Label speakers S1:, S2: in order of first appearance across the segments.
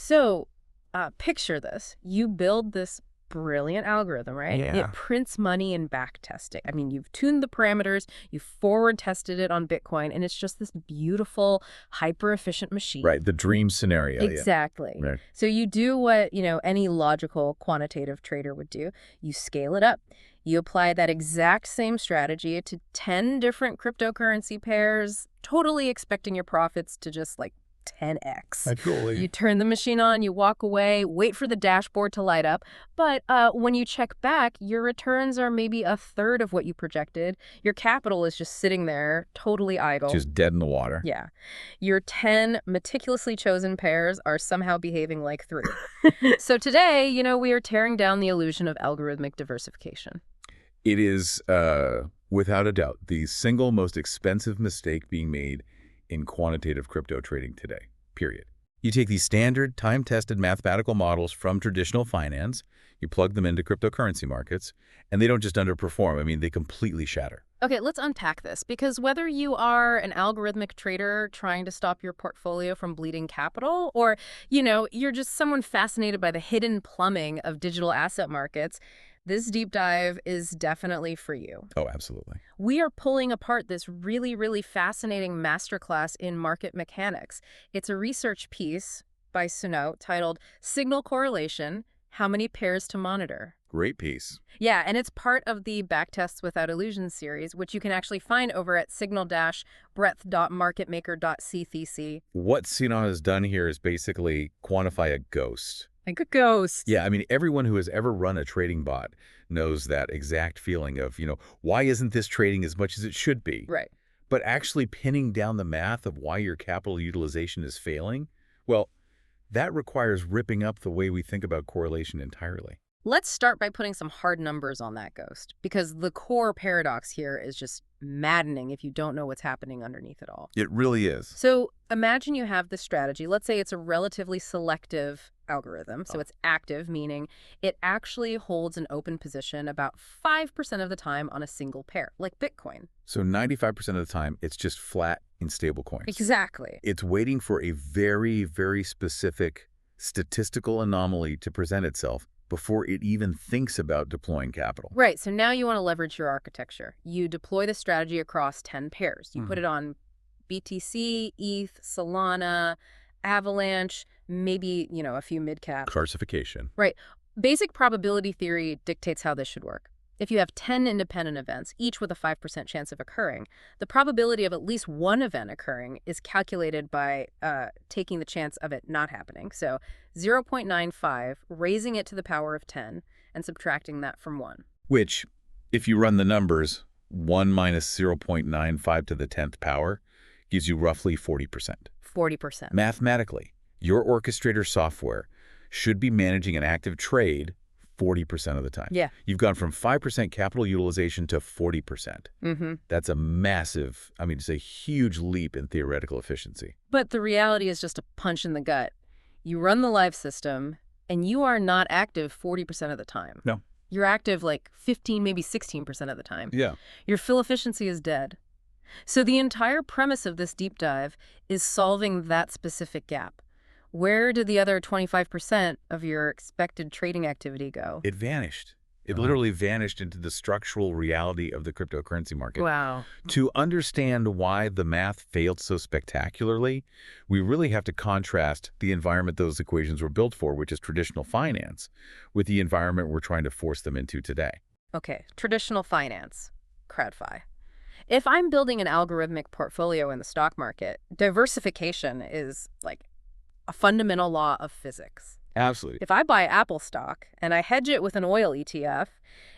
S1: So picture this. You build this brilliant algorithm, right?
S2: Yeah.
S1: It prints money in backtesting. I mean, you've tuned the parameters, you've forward tested it on Bitcoin, and it's just this beautiful, hyper-efficient machine.
S2: Right, the dream scenario.
S1: Exactly.
S2: Yeah. Right.
S1: So you do what, any logical quantitative trader would do. You scale it up. You apply that exact same strategy to 10 different cryptocurrency pairs, totally expecting your profits to just 10x.
S2: Absolutely.
S1: You turn the machine on, you walk away, wait for the dashboard to light up. But when you check back, your returns are maybe a third of what you projected. Your capital is just sitting there, totally idle.
S2: Just dead in the water.
S1: Yeah. Your 10 meticulously chosen pairs are somehow behaving like 3. So today, we are tearing down the illusion of algorithmic diversification.
S2: It is, without a doubt, the single most expensive mistake being made in quantitative crypto trading today, period. You take these standard, time-tested mathematical models from traditional finance, you plug them into cryptocurrency markets, and they don't just underperform. I mean, they completely shatter.
S1: Okay, let's unpack this, because whether you are an algorithmic trader trying to stop your portfolio from bleeding capital, or, you're just someone fascinated by the hidden plumbing of digital asset markets, this deep dive is definitely for you.
S2: Oh, absolutely.
S1: We are pulling apart this really, really fascinating masterclass in market mechanics. It's a research piece by Suno titled Signal Correlation, How Many Pairs to Monitor.
S2: Great piece.
S1: Yeah, and it's part of the Backtests Without Illusions series, which you can actually find over at signal-breadth.marketmaker.cthc.
S2: What Sinon has done here is basically quantify a ghost.
S1: Like a ghost.
S2: Yeah, I mean, everyone who has ever run a trading bot knows that exact feeling of, why isn't this trading as much as it should be?
S1: Right.
S2: But actually pinning down the math of why your capital utilization is failing, well, that requires ripping up the way we think about correlation entirely.
S1: Let's start by putting some hard numbers on that ghost, because the core paradox here is just maddening if you don't know what's happening underneath it all.
S2: It really is.
S1: So imagine you have this strategy. Let's say it's a relatively selective algorithm. So it's active, meaning it actually holds an open position about 5% of the time on a single pair, like Bitcoin.
S2: So 95% of the time, it's just flat in stable coins.
S1: Exactly.
S2: It's waiting for a very, very specific statistical anomaly to present itself before it even thinks about deploying capital.
S1: Right. So now you want to leverage your architecture. You deploy the strategy across 10 pairs. You put it on BTC, ETH, Solana, Avalanche, maybe, a few mid-cap.
S2: Diversification.
S1: Right. Basic probability theory dictates how this should work. If you have 10 independent events, each with a 5% chance of occurring, the probability of at least one event occurring is calculated by taking the chance of it not happening. So 0.95, raising it to the power of 10, and subtracting that from 1.
S2: Which, if you run the numbers, 1 minus 0.95 to the 10th power gives you roughly 40%.
S1: 40%.
S2: Mathematically, your Orchestrator software should be managing an active trade 40% of the time.
S1: Yeah.
S2: You've gone from 5% capital utilization to 40%. That's a massive, it's a huge leap in theoretical efficiency.
S1: But the reality is just a punch in the gut. You run the live system, and you are not active 40% of the time.
S2: No.
S1: You're active 15, maybe 16% of the time.
S2: Yeah.
S1: Your fill efficiency is dead. So the entire premise of this deep dive is solving that specific gap. Where did the other 25% of your expected trading activity go?
S2: It vanished. It literally vanished into the structural reality of the cryptocurrency market.
S1: Wow.
S2: To understand why the math failed so spectacularly, we really have to contrast the environment those equations were built for, which is traditional finance, with the environment we're trying to force them into today.
S1: Okay, traditional finance, CrowdFi. If I'm building an algorithmic portfolio in the stock market, diversification is a fundamental law of physics.
S2: Absolutely.
S1: If I buy Apple stock and I hedge it with an oil ETF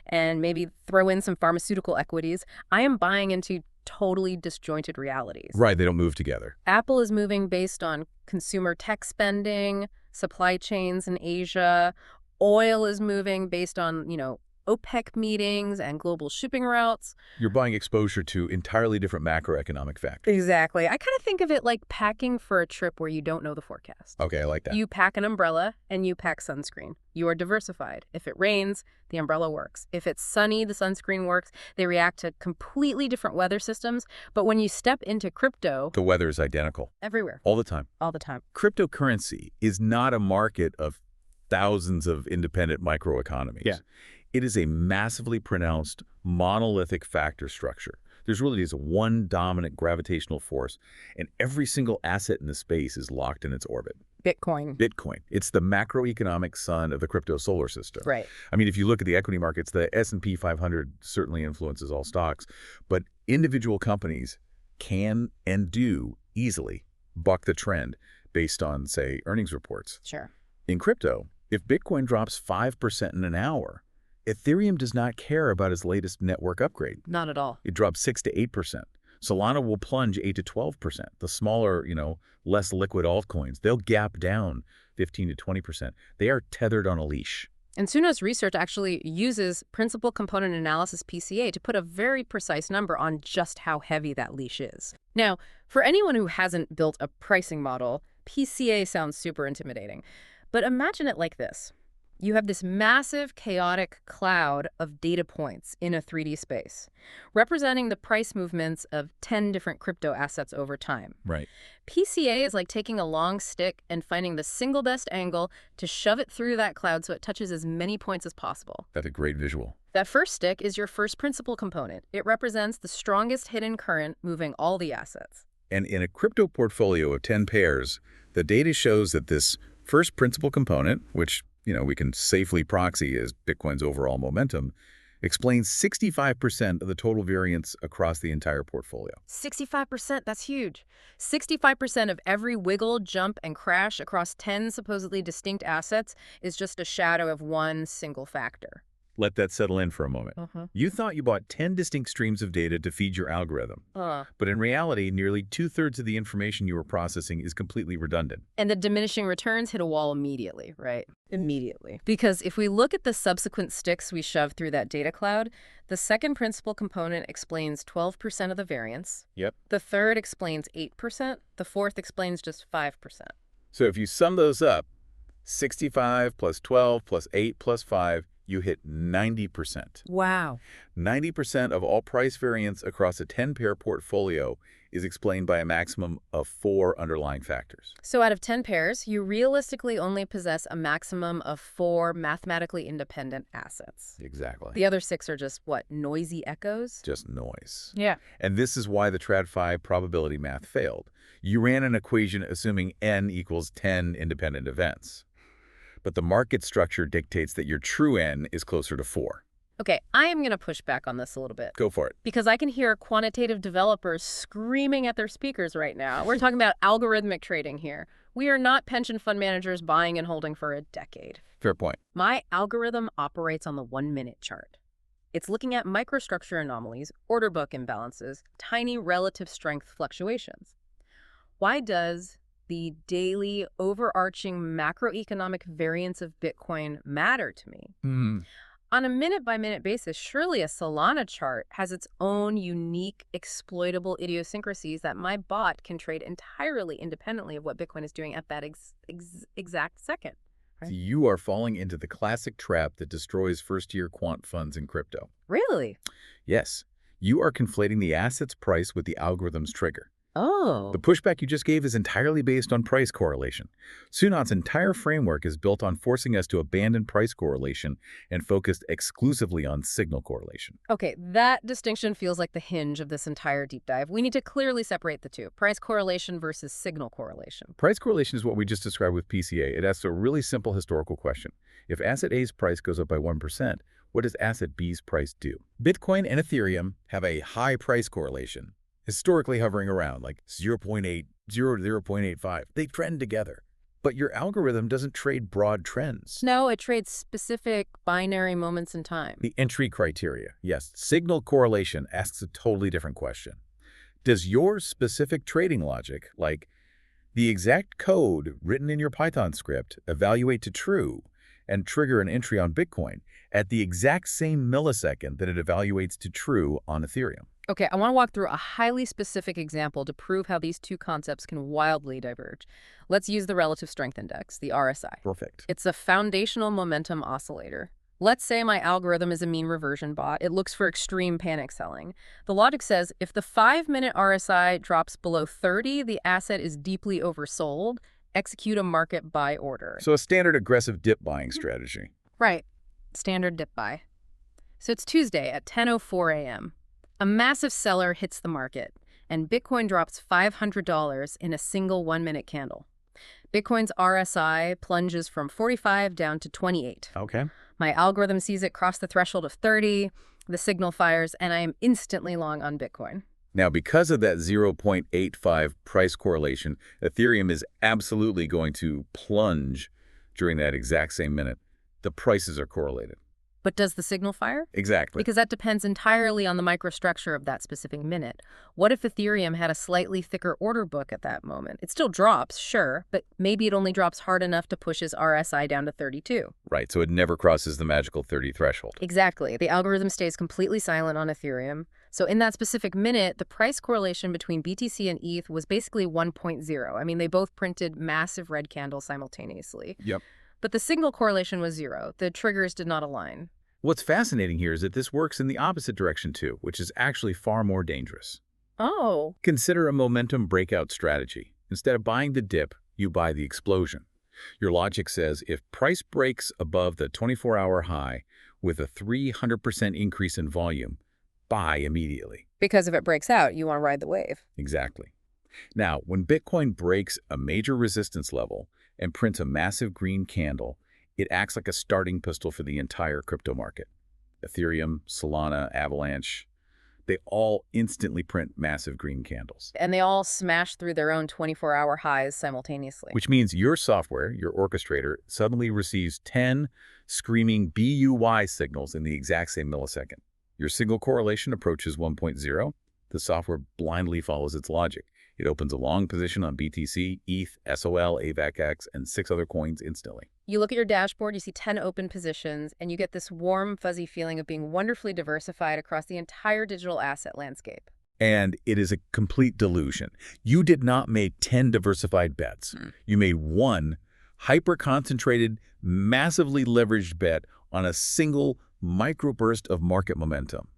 S1: and maybe throw in some pharmaceutical equities, I am buying into totally disjointed realities.
S2: Right, they don't move together.
S1: Apple is moving based on consumer tech spending, supply chains in Asia. Oil is moving based on, OPEC meetings and global shipping routes.
S2: You're buying exposure to entirely different macroeconomic factors.
S1: Exactly. I kind of think of it like packing for a trip where you don't know the forecast.
S2: Okay, I like that.
S1: You pack an umbrella and you pack sunscreen. You are diversified. If it rains, the umbrella works. If it's sunny, the sunscreen works. They react to completely different weather systems. But when you step into crypto,
S2: The weather is identical.
S1: everywhere,
S2: All the time.
S1: all the time.
S2: Cryptocurrency is not a market of thousands of independent microeconomies.
S3: Yeah.
S2: It is a massively pronounced monolithic factor structure. There's really just one dominant gravitational force, and every single asset in the space is locked in its orbit.
S1: Bitcoin.
S2: Bitcoin. It's the macroeconomic sun of the crypto solar system.
S1: Right.
S2: I mean, if you look at the equity markets, the S&P 500 certainly influences all stocks, but individual companies can and do easily buck the trend based on, say, earnings reports.
S1: Sure.
S2: In crypto, if Bitcoin drops 5% in an hour, Ethereum does not care about its latest network upgrade.
S1: Not at all.
S2: It drops 6 to 8%. Solana will plunge 8 to 12%. The smaller, less liquid altcoins, they'll gap down 15 to 20%. They are tethered on a leash.
S1: And Suno's research actually uses principal component analysis PCA to put a very precise number on just how heavy that leash is. Now, for anyone who hasn't built a pricing model, PCA sounds super intimidating. But imagine it like this. You have this massive, chaotic cloud of data points in a 3D space, representing the price movements of 10 different crypto assets over time.
S2: Right.
S1: PCA is like taking a long stick and finding the single best angle to shove it through that cloud so it touches as many points as possible.
S2: That's a great visual.
S1: That first stick is your first principal component. It represents the strongest hidden current moving all the assets.
S2: And in a crypto portfolio of 10 pairs, the data shows that this first principal component, which we can safely proxy as Bitcoin's overall momentum, explains 65% of the total variance across the entire portfolio.
S1: 65%, that's huge. 65% of every wiggle, jump, and crash across 10 supposedly distinct assets is just a shadow of one single factor.
S2: Let that settle in for a moment. You thought you bought 10 distinct streams of data to feed your algorithm. But in reality, nearly 2/3 of the information you were processing is completely redundant.
S1: And the diminishing returns hit a wall immediately, right? Immediately. Because if we look at the subsequent sticks we shove through that data cloud, the second principal component explains 12% of the variance.
S2: Yep.
S1: The third explains 8%. The fourth explains just 5%.
S2: So if you sum those up, 65 plus 12 plus 8 plus 5, you hit 90%.
S1: Wow.
S2: 90% of all price variance across a 10-pair portfolio is explained by a maximum of 4 underlying factors.
S1: So out of 10 pairs, you realistically only possess a maximum of 4 mathematically independent assets.
S2: Exactly.
S1: The other 6 are just, what, noisy echoes?
S2: Just noise.
S1: Yeah.
S2: And this is why the TradFi probability math failed. You ran an equation assuming n equals 10 independent events. But the market structure dictates that your true n is closer to 4.
S1: Okay, I am going to push back on this a little bit.
S2: Go for it.
S1: Because I can hear quantitative developers screaming at their speakers right now. We're talking about algorithmic trading here. We are not pension fund managers buying and holding for a decade.
S2: Fair point.
S1: My algorithm operates on the 1-minute chart. It's looking at microstructure anomalies, order book imbalances, tiny relative strength fluctuations. Why does the daily overarching macroeconomic variance of Bitcoin matter to me? On a minute-by-minute basis, surely a Solana chart has its own unique, exploitable idiosyncrasies that my bot can trade entirely independently of what Bitcoin is doing at that exact second. Right?
S2: You are falling into the classic trap that destroys first-year quant funds in crypto.
S1: Really?
S2: Yes. You are conflating the asset's price with the algorithm's trigger.
S1: Oh.
S2: The pushback you just gave is entirely based on price correlation. Sunot's entire framework is built on forcing us to abandon price correlation and focused exclusively on signal correlation.
S1: Okay, that distinction feels like the hinge of this entire deep dive. We need to clearly separate the two, price correlation versus signal correlation.
S2: Price correlation is what we just described with PCA. It asks a really simple historical question. If asset A's price goes up by 1%, what does asset B's price do? Bitcoin and Ethereum have a high price correlation, historically hovering around like 0.8, 0 to 0.85. They trend together. But your algorithm doesn't trade broad trends.
S1: No, it trades specific binary moments in time.
S2: The entry criteria, yes. Signal correlation asks a totally different question. Does your specific trading logic, like the exact code written in your Python script, evaluate to true and trigger an entry on Bitcoin at the exact same millisecond that it evaluates to true on Ethereum.
S1: Okay, I want to walk through a highly specific example to prove how these two concepts can wildly diverge. Let's use the Relative Strength Index, the RSI.
S2: Perfect.
S1: It's a foundational momentum oscillator. Let's say my algorithm is a mean reversion bot. It looks for extreme panic selling. The logic says if the 5-minute RSI drops below 30, the asset is deeply oversold. Execute a market buy order.
S2: So a standard aggressive dip buying strategy.
S1: Right. Standard dip buy. So it's Tuesday at 10:04 a.m. A massive seller hits the market, and Bitcoin drops $500 in a single 1-minute candle. Bitcoin's RSI plunges from 45 down to 28.
S2: Okay.
S1: My algorithm sees it cross the threshold of 30, the signal fires, and I am instantly long on Bitcoin.
S2: Now, because of that 0.85 price correlation, Ethereum is absolutely going to plunge during that exact same minute. The prices are correlated.
S1: But does the signal fire?
S2: Exactly.
S1: Because that depends entirely on the microstructure of that specific minute. What if Ethereum had a slightly thicker order book at that moment? It still drops, sure, but maybe it only drops hard enough to push his RSI down to 32.
S2: Right, so it never crosses the magical 30 threshold.
S1: Exactly. The algorithm stays completely silent on Ethereum. So in that specific minute, the price correlation between BTC and ETH was basically 1.0. I mean, they both printed massive red candles simultaneously.
S2: Yep.
S1: But the signal correlation was 0. The triggers did not align.
S2: What's fascinating here is that this works in the opposite direction too, which is actually far more dangerous.
S1: Oh.
S2: Consider a momentum breakout strategy. Instead of buying the dip, you buy the explosion. Your logic says if price breaks above the 24-hour high with a 300% increase in volume, buy immediately.
S1: Because if it breaks out, you want to ride the wave.
S2: Exactly. Now, when Bitcoin breaks a major resistance level and prints a massive green candle, it acts like a starting pistol for the entire crypto market. Ethereum, Solana, Avalanche, they all instantly print massive green candles.
S1: And they all smash through their own 24-hour highs simultaneously.
S2: Which means your software, your orchestrator, suddenly receives 10 screaming BUY signals in the exact same millisecond. Your signal correlation approaches 1.0. The software blindly follows its logic. It opens a long position on BTC, ETH, SOL, AVAX, and 6 other coins instantly.
S1: You look at your dashboard, you see 10 open positions, and you get this warm, fuzzy feeling of being wonderfully diversified across the entire digital asset landscape.
S2: And it is a complete delusion. You did not make 10 diversified bets. You made one hyper-concentrated, massively leveraged bet on a single microburst of market momentum,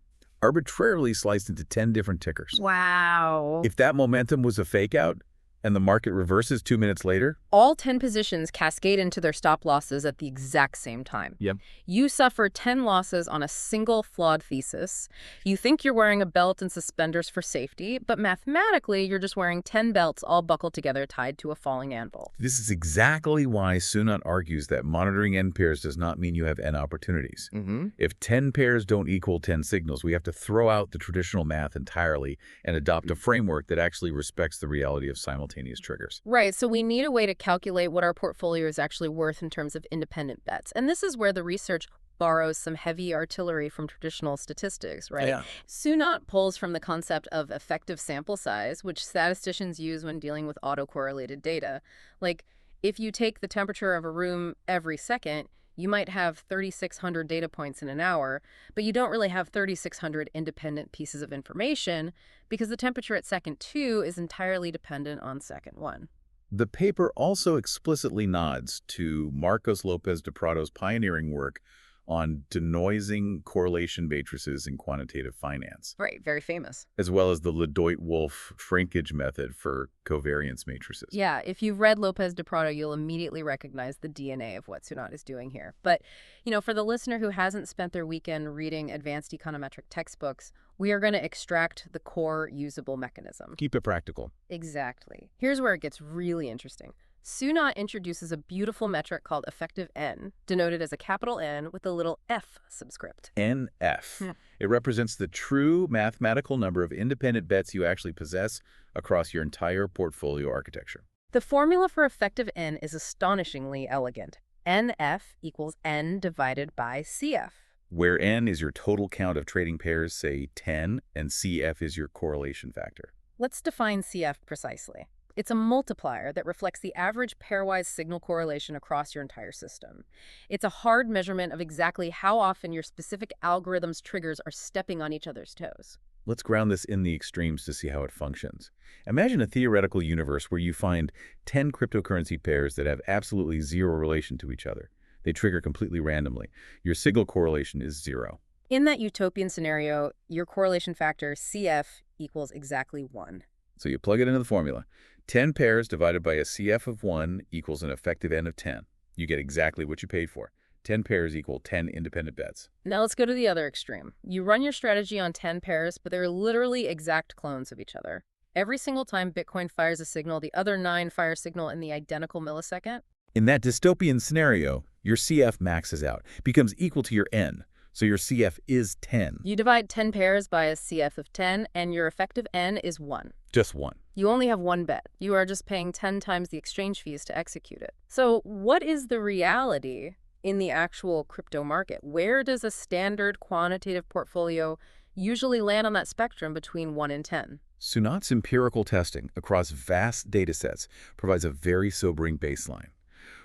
S2: arbitrarily sliced into 10 different tickers.
S1: Wow.
S2: If that momentum was a fake out and the market reverses 2 minutes later,
S1: all 10 positions cascade into their stop losses at the exact same time.
S2: Yep.
S1: You suffer 10 losses on a single flawed thesis. You think you're wearing a belt and suspenders for safety, but mathematically, you're just wearing 10 belts all buckled together tied to a falling anvil.
S2: This is exactly why Sunat argues that monitoring N pairs does not mean you have N opportunities. If 10 pairs don't equal 10 signals, we have to throw out the traditional math entirely and adopt a framework that actually respects the reality of simultaneous triggers.
S1: Right, so we need a way to calculate what our portfolio is actually worth in terms of independent bets. And this is where the research borrows some heavy artillery from traditional statistics, right?
S2: Yeah.
S1: Sunat pulls from the concept of effective sample size, which statisticians use when dealing with autocorrelated data. Like, if you take the temperature of a room every second, you might have 3,600 data points in an hour, but you don't really have 3,600 independent pieces of information because the temperature at second 2 is entirely dependent on second 1.
S2: The paper also explicitly nods to Marcos Lopez de Prado's pioneering work on denoising correlation matrices in quantitative finance.
S1: Right, very famous.
S2: As well as the Ledoit-Wolff shrinkage method for covariance matrices.
S1: Yeah, if you've read Lopez de Prado, you'll immediately recognize the DNA of what Sunat is doing here. But, for the listener who hasn't spent their weekend reading advanced econometric textbooks, we are going to extract the core usable mechanism.
S2: Keep it practical.
S1: Exactly. Here's where it gets really interesting. Sunat introduces a beautiful metric called effective N, denoted as a capital N with a little f subscript.
S2: NF. It represents the true mathematical number of independent bets you actually possess across your entire portfolio architecture.
S1: The formula for effective N is astonishingly elegant. NF equals N divided by CF.
S2: Where N is your total count of trading pairs, say 10, and CF is your correlation factor.
S1: Let's define CF precisely. It's a multiplier that reflects the average pairwise signal correlation across your entire system. It's a hard measurement of exactly how often your specific algorithm's triggers are stepping on each other's toes.
S2: Let's ground this in the extremes to see how it functions. Imagine a theoretical universe where you find 10 cryptocurrency pairs that have absolutely zero relation to each other. They trigger completely randomly. Your signal correlation is zero.
S1: In that utopian scenario, your correlation factor, CF, equals exactly 1.
S2: So you plug it into the formula. 10 pairs divided by a CF of 1 equals an effective N of 10. You get exactly what you paid for. 10 pairs equal 10 independent bets.
S1: Now let's go to the other extreme. You run your strategy on 10 pairs, but they're literally exact clones of each other. Every single time Bitcoin fires a signal, the other 9 fire a signal in the identical millisecond.
S2: In that dystopian scenario, your CF maxes out, becomes equal to your N. So your CF is 10.
S1: You divide 10 pairs by a CF of 10, and your effective N is 1.
S2: Just one.
S1: You only have one bet. You are just paying 10 times the exchange fees to execute it. So what is the reality in the actual crypto market? Where does a standard quantitative portfolio usually land on that spectrum between 1 and 10?
S2: Sunat's empirical testing across vast datasets provides a very sobering baseline.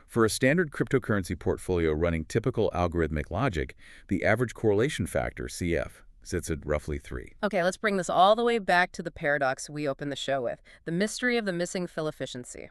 S2: For a standard cryptocurrency portfolio running typical algorithmic logic, the average correlation factor, CF, sits at roughly 3.
S1: Okay, let's bring this all the way back to the paradox we opened the show with, the mystery of the missing fill efficiency.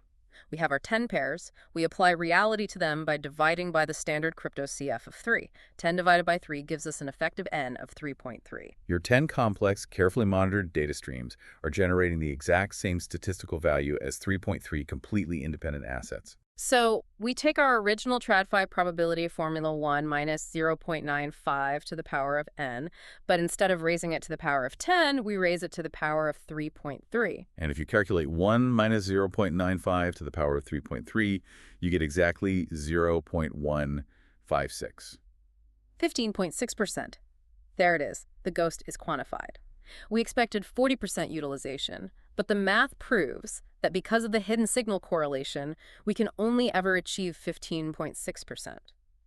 S1: We have our 10 pairs. We apply reality to them by dividing by the standard crypto CF of 3. 10 divided by 3 gives us an effective N of 3.3.
S2: Your 10 complex, carefully monitored data streams are generating the exact same statistical value as 3.3 completely independent assets.
S1: So we take our original TradFi probability formula 1 minus 0.95 to the power of n, but instead of raising it to the power of 10, we raise it to the power of 3.3.
S2: And if you calculate 1 minus 0.95 to the power of 3.3, you get exactly 0.156.
S1: 15.6%. There it is. The ghost is quantified. We expected 40% utilization, but the math proves that because of the hidden signal correlation, we can only ever achieve 15.6%.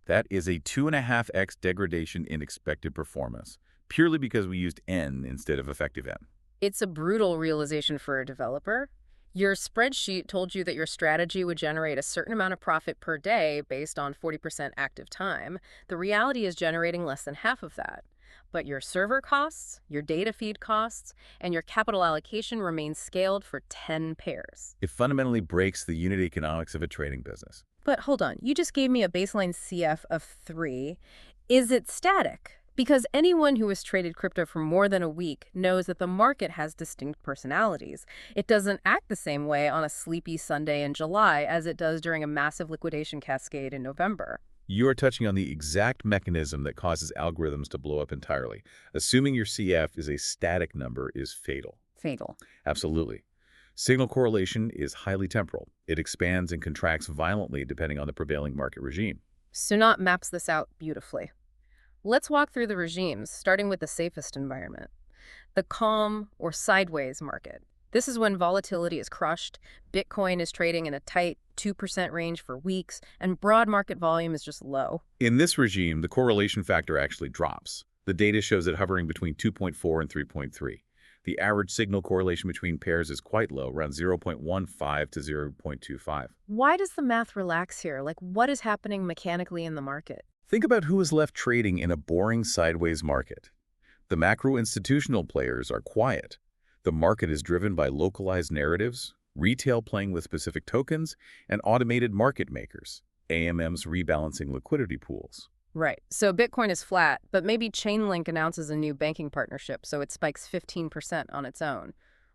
S2: That is a 2.5x degradation in expected performance, purely because we used n instead of effective n.
S1: It's a brutal realization for a developer. Your spreadsheet told you that your strategy would generate a certain amount of profit per day based on 40% active time. The reality is generating less than half of that. But your server costs, your data feed costs, and your capital allocation remain scaled for 10 pairs.
S2: It fundamentally breaks the unit economics of a trading business.
S1: But hold on, you just gave me a baseline CF of 3. Is it static? Because anyone who has traded crypto for more than a week knows that the market has distinct personalities. It doesn't act the same way on a sleepy Sunday in July as it does during a massive liquidation cascade in November.
S2: You are touching on the exact mechanism that causes algorithms to blow up entirely. Assuming your CF is a static number is fatal.
S1: Fatal.
S2: Absolutely. Signal correlation is highly temporal. It expands and contracts violently depending on the prevailing market regime.
S1: Sunat maps this out beautifully. Let's walk through the regimes, starting with the safest environment, the calm or sideways market. This is when volatility is crushed, Bitcoin is trading in a tight 2% range for weeks, and broad market volume is just low.
S2: In this regime, the correlation factor actually drops. The data shows it hovering between 2.4 and 3.3. The average signal correlation between pairs is quite low, around 0.15 to 0.25.
S1: Why does the math relax here? Like, what is happening mechanically in the market?
S2: Think about who is left trading in a boring sideways market. The macro institutional players are quiet. The market is driven by localized narratives, retail playing with specific tokens, and automated market makers, AMMs rebalancing liquidity pools.
S1: Right. So Bitcoin is flat, but maybe Chainlink announces a new banking partnership, so it spikes 15% on its own.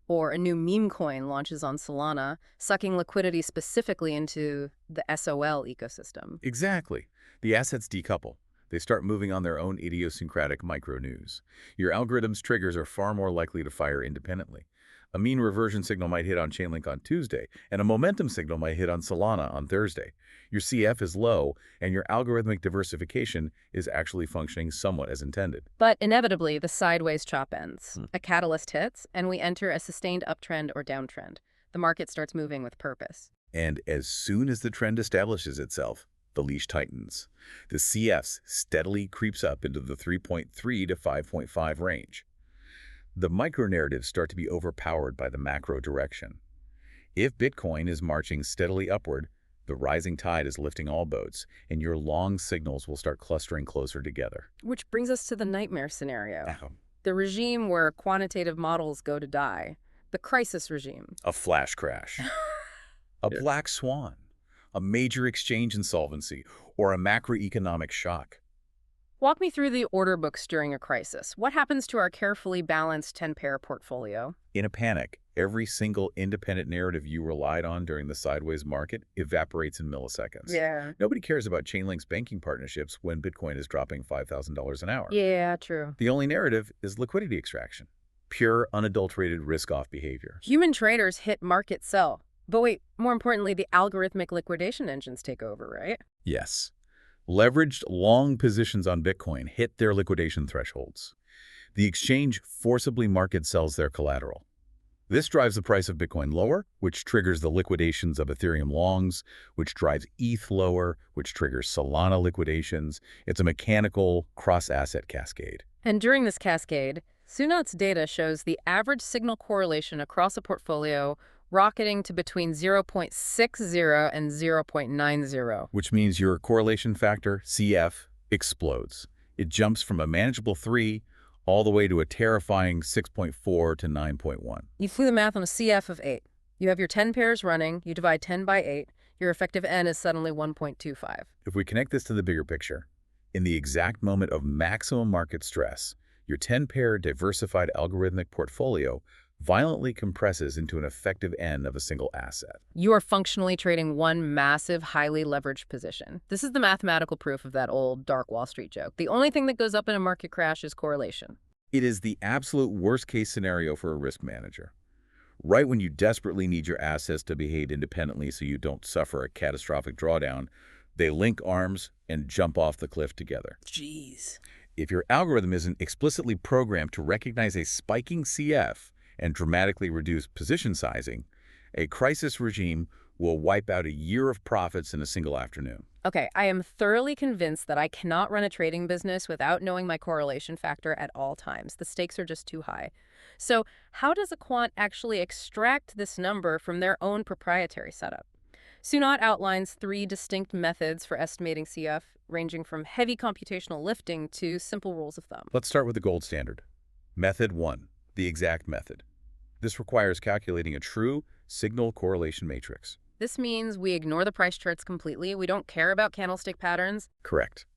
S1: Or a new meme coin launches on Solana, sucking liquidity specifically into the SOL ecosystem.
S2: Exactly. The assets decouple. They start moving on their own idiosyncratic micro-news. Your algorithm's triggers are far more likely to fire independently. A mean reversion signal might hit on Chainlink on Tuesday, and a momentum signal might hit on Solana on Thursday. Your CF is low, and your algorithmic diversification is actually functioning somewhat as intended.
S1: But inevitably, the sideways chop ends. A catalyst hits, and we enter a sustained uptrend or downtrend. The market starts moving with purpose.
S2: And as soon as the trend establishes itself, the leash tightens. The CF steadily creeps up into the 3.3 to 5.5 range. The micro-narratives start to be overpowered by the macro direction. If Bitcoin is marching steadily upward, the rising tide is lifting all boats, and your long signals will start clustering closer together.
S1: Which brings us to the nightmare scenario.
S2: Now,
S1: The regime where quantitative models go to die. The crisis regime.
S2: a flash crash, a
S1: Yeah.
S2: black swan, a major exchange insolvency, or a macroeconomic shock.
S1: Walk me through the order books during a crisis. What happens to our carefully balanced 10-pair portfolio?
S2: In a panic, every single independent narrative you relied on during the sideways market evaporates in milliseconds.
S1: Yeah.
S2: Nobody cares about Chainlink's banking partnerships when Bitcoin is dropping $5,000 an hour.
S1: Yeah, true.
S2: The only narrative is liquidity extraction, pure, unadulterated risk-off behavior.
S1: Human traders hit market sell. But wait, more importantly, the algorithmic liquidation engines take over, right?
S2: Yes. Leveraged long positions on Bitcoin hit their liquidation thresholds. The exchange forcibly market sells their collateral. This drives the price of Bitcoin lower, which triggers the liquidations of Ethereum longs, which drives ETH lower, which triggers Solana liquidations. It's a mechanical cross-asset cascade.
S1: And during this cascade, Sunat's data shows the average signal correlation across a portfolio rocketing to between 0.60 and 0.90.
S2: Which means your correlation factor, CF, explodes. It jumps from a manageable 3 all the way to a terrifying 6.4 to 9.1.
S1: You flew the math on a CF of 8. You have your 10 pairs running, you divide 10 by 8, your effective N is suddenly 1.25.
S2: If we connect this to the bigger picture, in the exact moment of maximum market stress, your 10-pair diversified algorithmic portfolio violently compresses into an effective N of a single asset.
S1: You are functionally trading one massive, highly leveraged position. This is the mathematical proof of that old dark Wall Street joke. The only thing that goes up in a market crash is correlation.
S2: It is the absolute worst-case scenario for a risk manager. Right when you desperately need your assets to behave independently so you don't suffer a catastrophic drawdown, they link arms and jump off the cliff together.
S1: Jeez.
S2: If your algorithm isn't explicitly programmed to recognize a spiking CF and dramatically reduce position sizing, a crisis regime will wipe out a year of profits in a single afternoon.
S1: Okay, I am thoroughly convinced that I cannot run a trading business without knowing my correlation factor at all times. The stakes are just too high. So how does a quant actually extract this number from their own proprietary setup? Sunat outlines 3 distinct methods for estimating CF, ranging from heavy computational lifting to simple rules of thumb.
S2: Let's start with the gold standard. Method 1, the exact method. This requires calculating a true signal correlation matrix.
S1: This means we ignore the price charts completely. We don't care about candlestick patterns.
S2: Correct.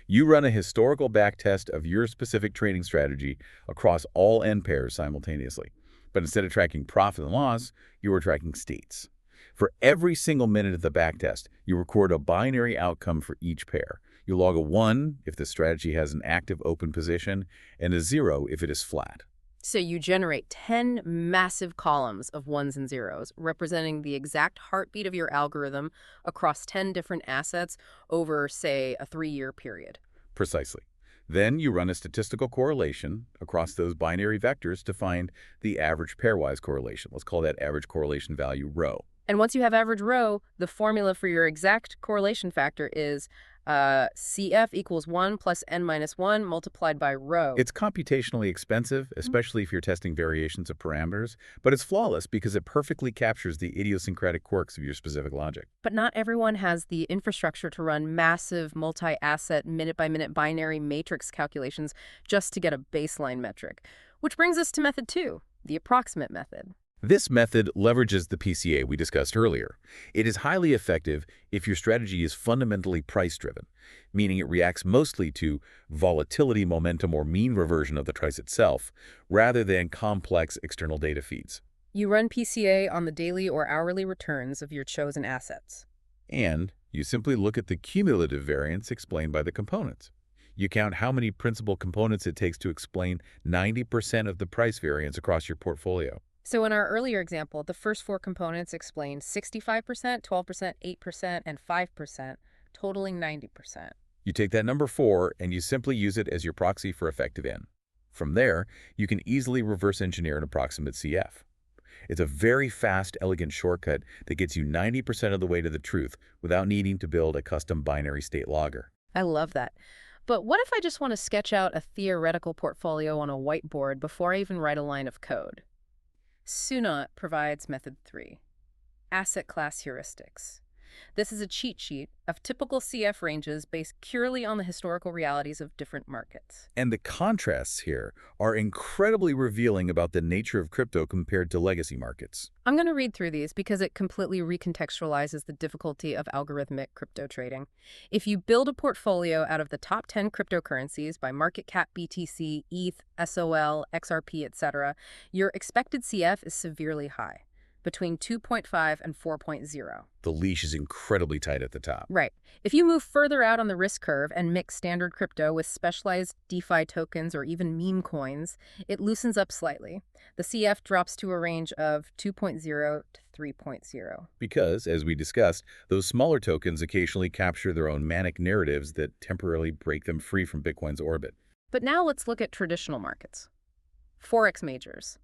S2: You run a historical backtest of your specific trading strategy across all N pairs simultaneously. But instead of tracking profit and loss, you are tracking states. For every single minute of the backtest, you record a binary outcome for each pair. You log a 1 if the strategy has an active open position and a 0 if it is flat.
S1: So you generate 10 massive columns of ones and zeros, representing the exact heartbeat of your algorithm across 10 different assets over, say, a 3-year period.
S2: Precisely. Then you run a statistical correlation across those binary vectors to find the average pairwise correlation. Let's call that average correlation value rho.
S1: And once you have average rho, the formula for your exact correlation factor is CF equals 1 plus n minus 1 multiplied by rho.
S2: It's computationally expensive, especially if you're testing variations of parameters, but it's flawless because it perfectly captures the idiosyncratic quirks of your specific logic.
S1: But not everyone has the infrastructure to run massive multi-asset minute-by-minute binary matrix calculations just to get a baseline metric. Which brings us to method 2, the approximate method.
S2: This method leverages the PCA we discussed earlier. It is highly effective if your strategy is fundamentally price-driven, meaning it reacts mostly to volatility, momentum, or mean reversion of the price itself, rather than complex external data feeds.
S1: You run PCA on the daily or hourly returns of your chosen assets.
S2: And you simply look at the cumulative variance explained by the components. You count how many principal components it takes to explain 90% of the price variance across your portfolio.
S1: So in our earlier example, the first 4 components explain 65%, 12%, 8%, and 5%, totaling 90%.
S2: You take that number 4 and you simply use it as your proxy for effective N. From there, you can easily reverse engineer an approximate CF. It's a very fast, elegant shortcut that gets you 90% of the way to the truth without needing to build a custom binary state logger.
S1: I love that. But what if I just want to sketch out a theoretical portfolio on a whiteboard before I even write a line of code? Sunat provides method 3. asset class heuristics. This is a cheat sheet of typical CF ranges based purely on the historical realities of different markets.
S2: And the contrasts here are incredibly revealing about the nature of crypto compared to legacy markets.
S1: I'm going to read through these because it completely recontextualizes the difficulty of algorithmic crypto trading. If you build a portfolio out of the top 10 cryptocurrencies by market cap BTC, ETH, SOL, XRP, etc., your expected CF is severely high, between 2.5 and 4.0.
S2: The leash is incredibly tight at the top.
S1: Right. If you move further out on the risk curve and mix standard crypto with specialized DeFi tokens or even meme coins, it loosens up slightly. The CF drops to a range of 2.0 to 3.0.
S2: Because, as we discussed, those smaller tokens occasionally capture their own manic narratives that temporarily break them free from Bitcoin's orbit.
S1: But now let's look at traditional markets. Forex majors.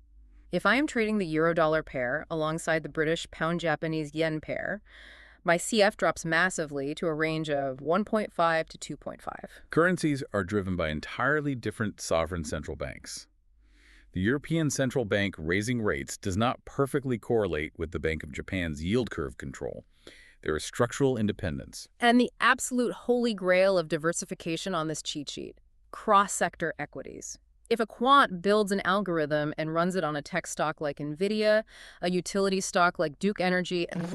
S1: If I am trading the euro-dollar pair alongside the British pound-Japanese yen pair, my CF drops massively to a range of 1.5 to 2.5.
S2: Currencies are driven by entirely different sovereign central banks. The European Central Bank raising rates does not perfectly correlate with the Bank of Japan's yield curve control. There is structural independence.
S1: And the absolute holy grail of diversification on this cheat sheet: cross-sector equities. If a quant builds an algorithm and runs it on a tech stock like NVIDIA, a utility stock like Duke Energy, 2 to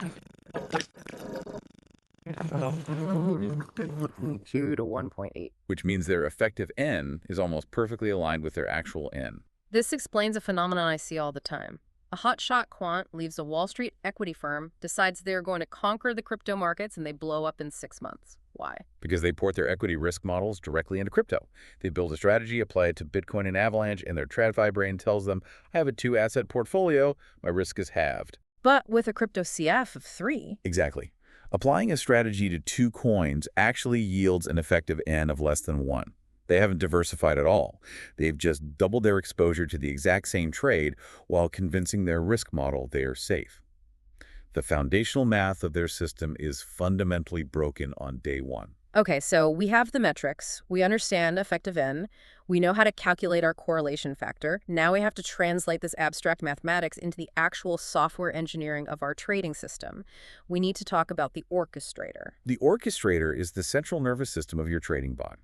S1: 1.8.
S2: Which means their effective N is almost perfectly aligned with their actual N.
S1: This explains a phenomenon I see all the time. A hotshot quant leaves a Wall Street equity firm, decides they're going to conquer the crypto markets, and they blow up in 6 months. Why?
S2: Because they port their equity risk models directly into crypto. They build a strategy, apply it to Bitcoin and Avalanche, and their TradFi brain tells them, I have a 2-asset portfolio, my risk is halved.
S1: But with a crypto CF of 3...
S2: Exactly. Applying a strategy to 2 coins actually yields an effective N of less than 1. They haven't diversified at all. They've just doubled their exposure to the exact same trade while convincing their risk model they are safe. The foundational math of their system is fundamentally broken on day one.
S1: Okay, so we have the metrics. We understand effective N. We know how to calculate our correlation factor. Now we have to translate this abstract mathematics into the actual software engineering of our trading system. We need to talk about the orchestrator.
S2: The orchestrator is the central nervous system of your trading bot.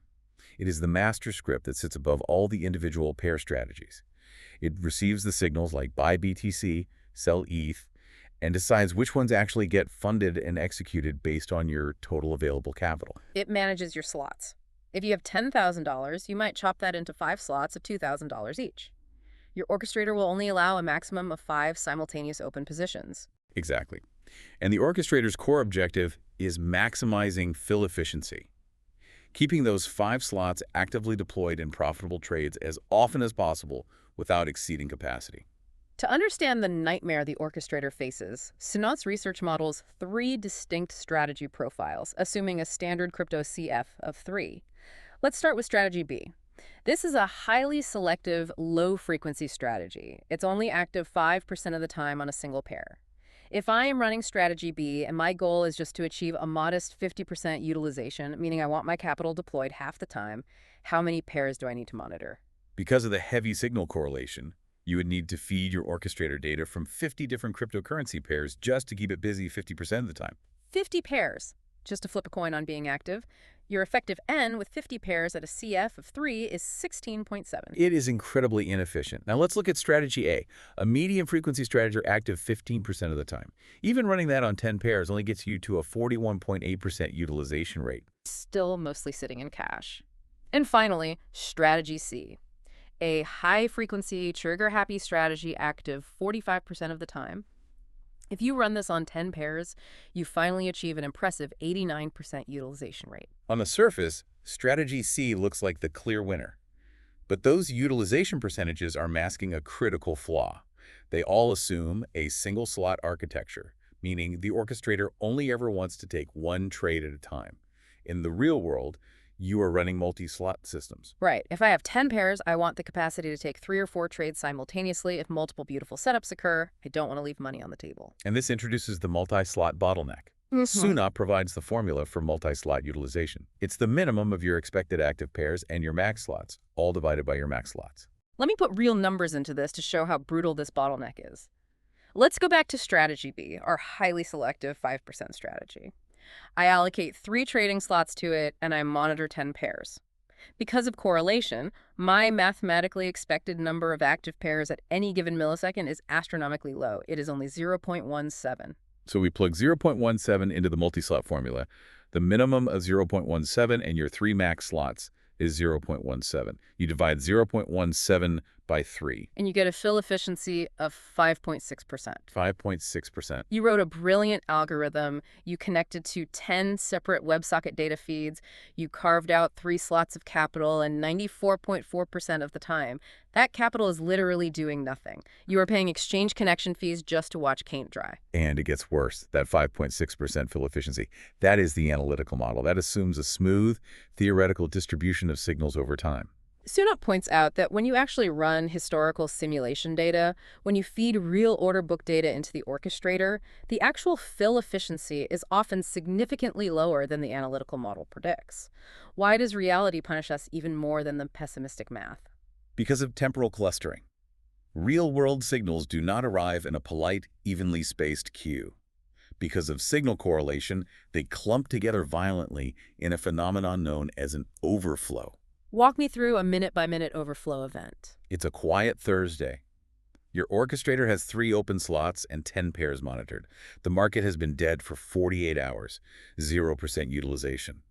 S2: It is the master script that sits above all the individual pair strategies. It receives the signals like buy BTC, sell ETH, and decides which ones actually get funded and executed based on your total available capital.
S1: It manages your slots. If you have $10,000, you might chop that into 5 slots of $2,000 each. Your orchestrator will only allow a maximum of 5 simultaneous open positions.
S2: Exactly. And the orchestrator's core objective is maximizing fill efficiency, keeping those 5 slots actively deployed in profitable trades as often as possible without exceeding capacity.
S1: To understand the nightmare the orchestrator faces, Sunot's research models 3 distinct strategy profiles, assuming a standard crypto CF of 3. Let's start with strategy B. This is a highly selective, low-frequency strategy. It's only active 5% of the time on a single pair. If I am running strategy B and my goal is just to achieve a modest 50% utilization, meaning I want my capital deployed half the time, how many pairs do I need to monitor?
S2: Because of the heavy signal correlation, you would need to feed your orchestrator data from 50 different cryptocurrency pairs just to keep it busy 50% of the time.
S1: 50 pairs, just to flip a coin on being active. Your effective N with 50 pairs at a CF of 3 is 16.7.
S2: It is incredibly inefficient. Now let's look at strategy A, a medium frequency strategy active 15% of the time. Even running that on 10 pairs only gets you to a 41.8% utilization rate.
S1: Still mostly sitting in cash. And finally, strategy C. A high-frequency, trigger-happy strategy active 45% of the time. If you run this on 10 pairs, you finally achieve an impressive 89% utilization rate.
S2: On the surface, strategy C looks like the clear winner. But those utilization percentages are masking a critical flaw. They all assume a single-slot architecture, meaning the orchestrator only ever wants to take 1 trade at a time. In the real world, you are running multi-slot systems.
S1: Right. If I have 10 pairs, I want the capacity to take 3 or 4 trades simultaneously. If multiple beautiful setups occur, I don't want to leave money on the table.
S2: And this introduces the multi-slot bottleneck. Sunot provides the formula for multi-slot utilization. It's the minimum of your expected active pairs and your max slots, all divided by your max slots.
S1: Let me put real numbers into this to show how brutal this bottleneck is. Let's go back to strategy B, our highly selective 5% strategy. I allocate 3 trading slots to it, and I monitor 10 pairs. Because of correlation, my mathematically expected number of active pairs at any given millisecond is astronomically low. It is only 0.17.
S2: So we plug 0.17 into the multi-slot formula. The minimum of 0.17 and your 3 max slots is 0.17. You divide 0.17 by 3.
S1: And you get a fill efficiency of 5.6%.
S2: 5.6%.
S1: You wrote a brilliant algorithm. You connected to 10 separate WebSocket data feeds. You carved out 3 slots of capital, and 94.4% of the time, that capital is literally doing nothing. You are paying exchange connection fees just to watch paint dry.
S2: And it gets worse, that 5.6% fill efficiency. That is the analytical model. That assumes a smooth, theoretical distribution of signals over time.
S1: Sunak points out that when you actually run historical simulation data, when you feed real order book data into the orchestrator, the actual fill efficiency is often significantly lower than the analytical model predicts. Why does reality punish us even more than the pessimistic math?
S2: Because of temporal clustering. Real-world signals do not arrive in a polite, evenly spaced queue. Because of signal correlation, they clump together violently in a phenomenon known as an overflow.
S1: Walk me through a minute-by-minute overflow event.
S2: It's a quiet Thursday. Your orchestrator has 3 open slots and 10 pairs monitored. The market has been dead for 48 hours, 0% utilization.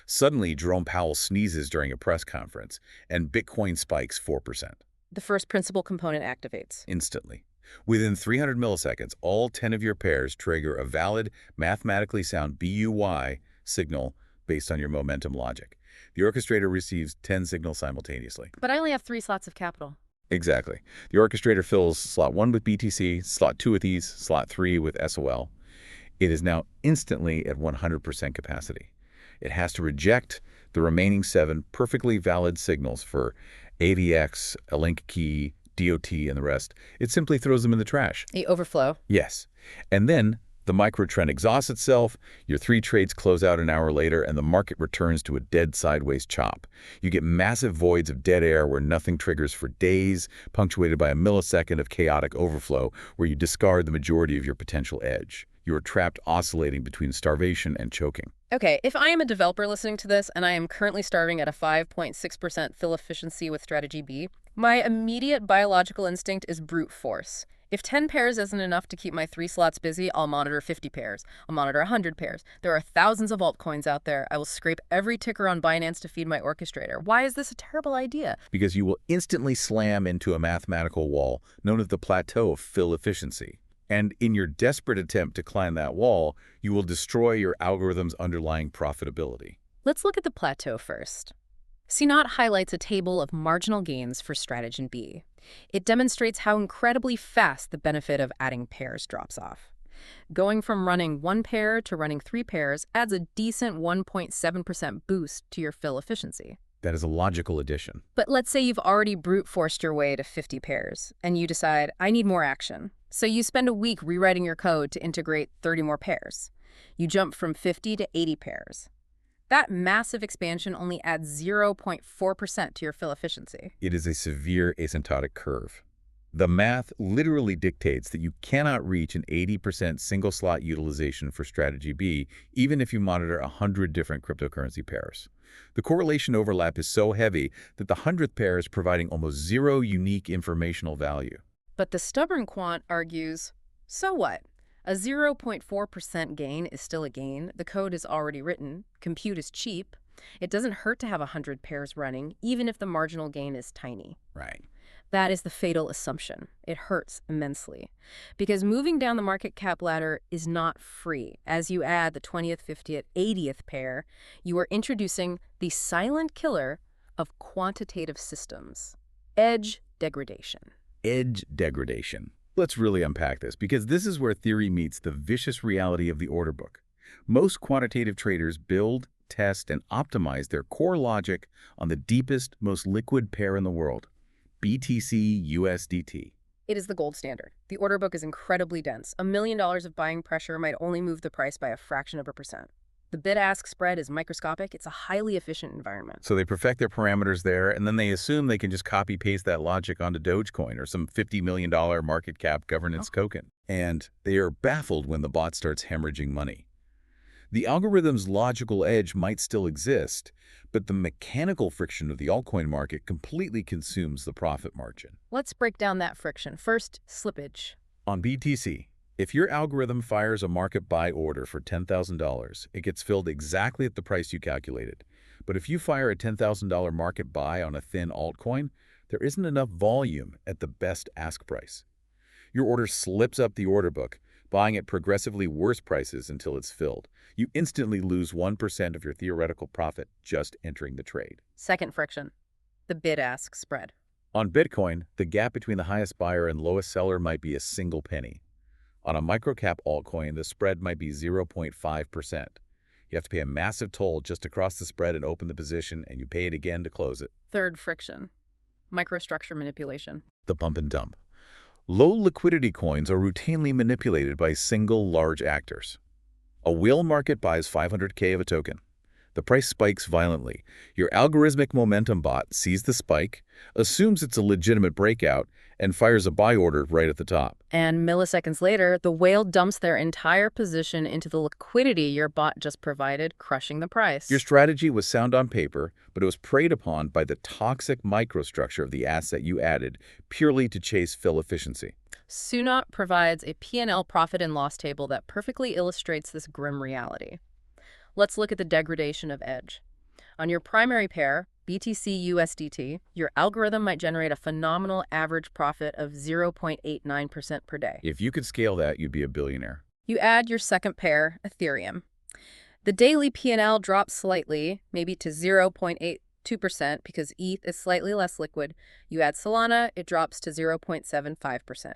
S2: Suddenly, Jerome Powell sneezes during a press conference, and Bitcoin spikes 4%.
S1: The first principal component activates.
S2: Instantly. Within 300 milliseconds, all 10 of your pairs trigger a valid, mathematically sound BUY signal based on your momentum logic. The orchestrator receives 10 signals simultaneously.
S1: But I only have 3 slots of capital.
S2: Exactly. The orchestrator fills slot 1 with BTC, slot 2 with ETH, slot 3 with SOL. It is now instantly at 100% capacity. It has to reject the remaining 7 perfectly valid signals for AVX, a link key, DOT, and the rest. It simply throws them in the trash.
S1: The overflow.
S2: Yes. And then the microtrend exhausts itself, your 3 trades close out an hour later, and the market returns to a dead sideways chop. You get massive voids of dead air where nothing triggers for days, punctuated by a millisecond of chaotic overflow where you discard the majority of your potential edge. You are trapped oscillating between starvation and choking.
S1: Okay, if I am a developer listening to this and I am currently starving at a 5.6% fill efficiency with strategy B, my immediate biological instinct is brute force. If 10 pairs isn't enough to keep my 3 slots busy, I'll monitor 50 pairs. I'll monitor 100 pairs. There are thousands of altcoins out there. I will scrape every ticker on Binance to feed my orchestrator. Why is this a terrible idea?
S2: Because you will instantly slam into a mathematical wall known as the plateau of fill efficiency. And in your desperate attempt to climb that wall, you will destroy your algorithm's underlying profitability.
S1: Let's look at the plateau first. CNOT highlights a table of marginal gains for strategy B. It demonstrates how incredibly fast the benefit of adding pairs drops off. Going from running 1 pair to running 3 pairs adds a decent 1.7% boost to your fill efficiency.
S2: That is a logical addition.
S1: But let's say you've already brute forced your way to 50 pairs, and you decide, I need more action. So you spend a week rewriting your code to integrate 30 more pairs. You jump from 50 to 80 pairs. That massive expansion only adds 0.4% to your fill efficiency.
S2: It is a severe asymptotic curve. The math literally dictates that you cannot reach an 80% single slot utilization for strategy B, even if you monitor 100 different cryptocurrency pairs. The correlation overlap is so heavy that the 100th pair is providing almost 0 unique informational value.
S1: But the stubborn quant argues, so what? A 0.4% gain is still a gain. The code is already written. Compute is cheap. It doesn't hurt to have 100 pairs running, even if the marginal gain is tiny.
S2: Right.
S1: That is the fatal assumption. It hurts immensely. Because moving down the market cap ladder is not free. As you add the 20th, 50th, 80th pair, you are introducing the silent killer of quantitative systems. Edge degradation.
S2: Edge degradation. Let's really unpack this, because this is where theory meets the vicious reality of the order book. Most quantitative traders build, test, and optimize their core logic on the deepest, most liquid pair in the world, BTC USDT.
S1: It is the gold standard. The order book is incredibly dense. $1 million of buying pressure might only move the price by a fraction of a percent. The bid-ask spread is microscopic. It's a highly efficient environment.
S2: So they perfect their parameters there, and then they assume they can just copy-paste that logic onto Dogecoin or some $50 million market cap governance token. And they are baffled when the bot starts hemorrhaging money. The algorithm's logical edge might still exist, but the mechanical friction of the altcoin market completely consumes the profit margin.
S1: Let's break down that friction. First, slippage.
S2: On BTC, if your algorithm fires a market buy order for $10,000, it gets filled exactly at the price you calculated. But if you fire a $10,000 market buy on a thin altcoin, there isn't enough volume at the best ask price. Your order slips up the order book, buying at progressively worse prices until it's filled. You instantly lose 1% of your theoretical profit just entering the trade.
S1: Second friction, the bid-ask spread.
S2: On Bitcoin, the gap between the highest buyer and lowest seller might be a single penny. On a microcap altcoin, the spread might be 0.5%. You have to pay a massive toll just to cross the spread and open the position, and you pay it again to close it.
S1: Third friction, microstructure manipulation.
S2: The pump and dump. Low liquidity coins are routinely manipulated by single large actors. A whale market buys 500K of a token. The price spikes violently. Your algorithmic momentum bot sees the spike, assumes it's a legitimate breakout, and fires a buy order right at the top.
S1: And milliseconds later, the whale dumps their entire position into the liquidity your bot just provided, crushing the price.
S2: Your strategy was sound on paper, but it was preyed upon by the toxic microstructure of the asset you added purely to chase fill efficiency.
S1: Sunat provides a P&L profit and loss table that perfectly illustrates this grim reality. Let's look at the degradation of edge. On your primary pair, BTC USDT, your algorithm might generate a phenomenal average profit of 0.89% per day.
S2: If you could scale that, you'd be a billionaire.
S1: You add your second pair, Ethereum. The daily P&L drops slightly, maybe to 0.82% because ETH is slightly less liquid. You add Solana, it drops to 0.75%.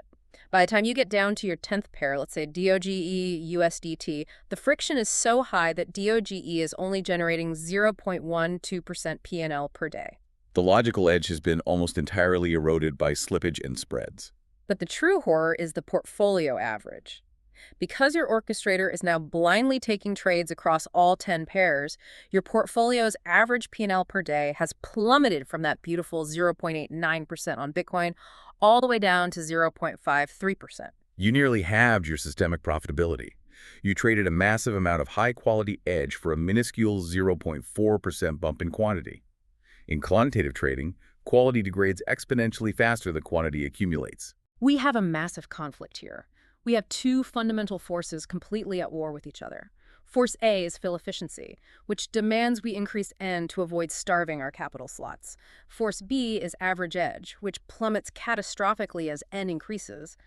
S1: By the time you get down to your 10th pair, let's say DOGE USDT, the friction is so high that DOGE is only generating 0.12% P&L per day.
S2: The logical edge has been almost entirely eroded by slippage and spreads.
S1: But the true horror is the portfolio average. Because your orchestrator is now blindly taking trades across all 10 pairs, your portfolio's average P&L per day has plummeted from that beautiful 0.89% on Bitcoin all the way down to 0.53%.
S2: You nearly halved your systemic profitability. You traded a massive amount of high-quality edge for a minuscule 0.4% bump in quantity. In quantitative trading, quality degrades exponentially faster than quantity accumulates.
S1: We have a massive conflict here. We have two fundamental forces completely at war with each other. Force A is fill efficiency, which demands we increase N to avoid starving our capital slots. Force B is average edge, which plummets catastrophically as N increases.